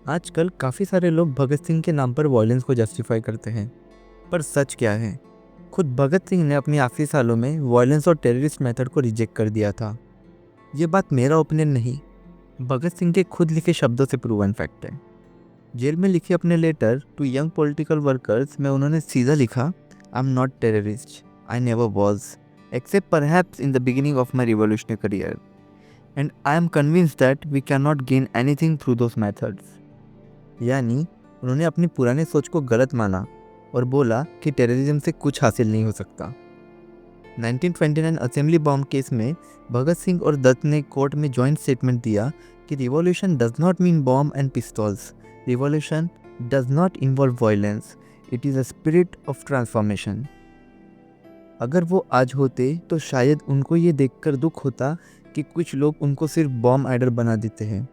आजकल काफ़ी सारे लोग भगत सिंह के नाम पर वॉयलेंस को जस्टिफाई करते हैं, पर सच क्या है? खुद भगत सिंह ने अपने आखिरी सालों में वॉयलेंस और टेररिस्ट मेथड को रिजेक्ट कर दिया था। ये बात मेरा ओपिनियन नहीं, भगत सिंह के खुद लिखे शब्दों से प्रूवन फैक्ट है। जेल में लिखे अपने letter to young political workers में उन्होंने सीधा लिखा, I am not terrorist, I never was, except perhaps in the beginning of my revolutionary career, and I am convinced that we can not gain anything through those methods. यानी उन्होंने अपनी पुराने सोच को गलत माना और बोला कि टेररिज्म से कुछ हासिल नहीं हो सकता। 1929 असेंबली बॉम्ब केस में भगत सिंह और दत्त ने कोर्ट में जॉइंट स्टेटमेंट दिया कि revolution does not mean bomb and pistols, revolution does not involve violence, it is a spirit of transformation. अगर वो आज होते तो शायद उनको ये देखकर दुख होता कि कुछ लोग उनको सिर्फ बॉम्ब आइडल बना देते हैं,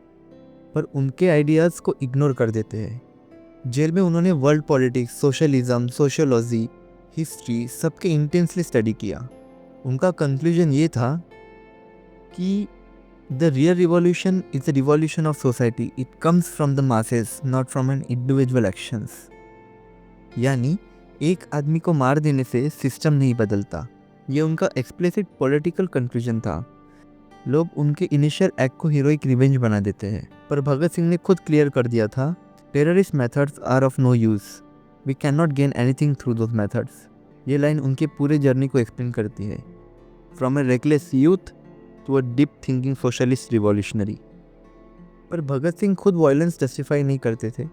पर उनके आइडियाज़ को इग्नोर कर देते हैं। जेल में उन्होंने world politics, socialism, sociology, history सबके इंटेंसली स्टडी किया। उनका कंक्लूजन ये था कि the real revolution is the revolution of society, it comes from the masses not from an individual actions. यानी एक आदमी को मार देने से सिस्टम नहीं बदलता। ये उनका एक्सप्लिसिट पॉलिटिकल कंक्लूजन था। लोग उनके इनिशियल एक्ट को हीरोइक रिवेंज बना देते हैं, पर भगत सिंह ने खुद क्लियर कर दिया था, terrorist methods are of no use, we can not gain anything through those methods. ये लाइन उनके पूरे जर्नी को एक्सप्लेन करती है, from a reckless youth to a deep thinking socialist revolutionary. पर भगत सिंह खुद वायलेंस जस्टिफाई नहीं करते थे।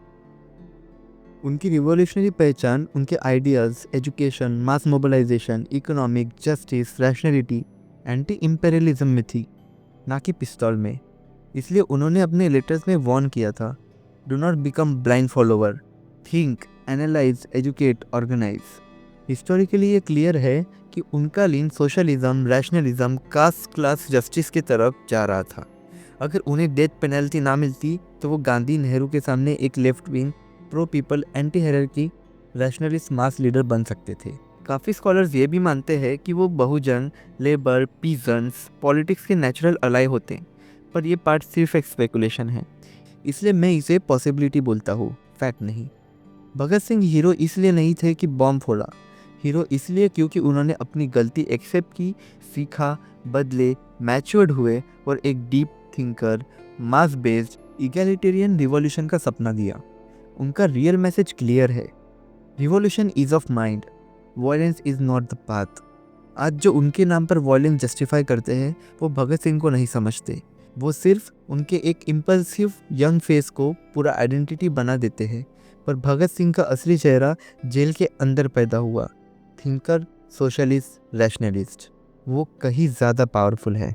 उनकी रिवॉल्यूशनरी पहचान उनके ideas, education, mass mobilisation, economic justice, rationality, anti imperialism में थी, ना कि पिस्तौल में। इसलिए उन्होंने अपने लेटर्स में वार्न किया था, do not become blind follower, think, analyse, educate, organise. Historically ये क्लियर है कि उनका lean socialism, rationalism, caste class justice की तरफ जा रहा था। अगर उन्हें डेथ पेनल्टी ना मिलती तो वो गांधी, नेहरू के सामने एक left wing, pro people, anti hierarchy, rationalist मास लीडर बन सकते थे। काफ़ी स्कॉलर्स ये भी मानते हैं कि वो बहुजन, लेबर, पीजेंट्स, पॉलिटिक्स के नेचुरल अलाई होते हैं, पर ये पार्ट सिर्फ एक स्पेकुलेशन है, इसलिए मैं इसे पॉसिबिलिटी बोलता हूँ, फैक्ट नहीं। भगत सिंह हीरो इसलिए नहीं थे कि बॉम्ब फोड़ा, हीरो इसलिए क्योंकि उन्होंने अपनी गलती एक्सेप्ट की, सीखा, बदले, मैच्योर्ड हुए और एक डीप थिंकर, मास बेस्ड, इगैलिटेरियन रिवॉल्यूशन का सपना दिया। उनका रियल मैसेज क्लियर है, revolution is of mind, violence is not the path. आज जो उनके नाम पर वायलेंस जस्टिफाई करते हैं वो भगत सिंह को नहीं समझते, वो सिर्फ उनके एक इम्पल्सिव यंग फेस को पूरा आइडेंटिटी बना देते हैं। पर भगत सिंह का असली चेहरा जेल के अंदर पैदा हुआ, थिंकर, सोशलिस्ट, रैशनलिस्ट। वो कहीं ज़्यादा पावरफुल है।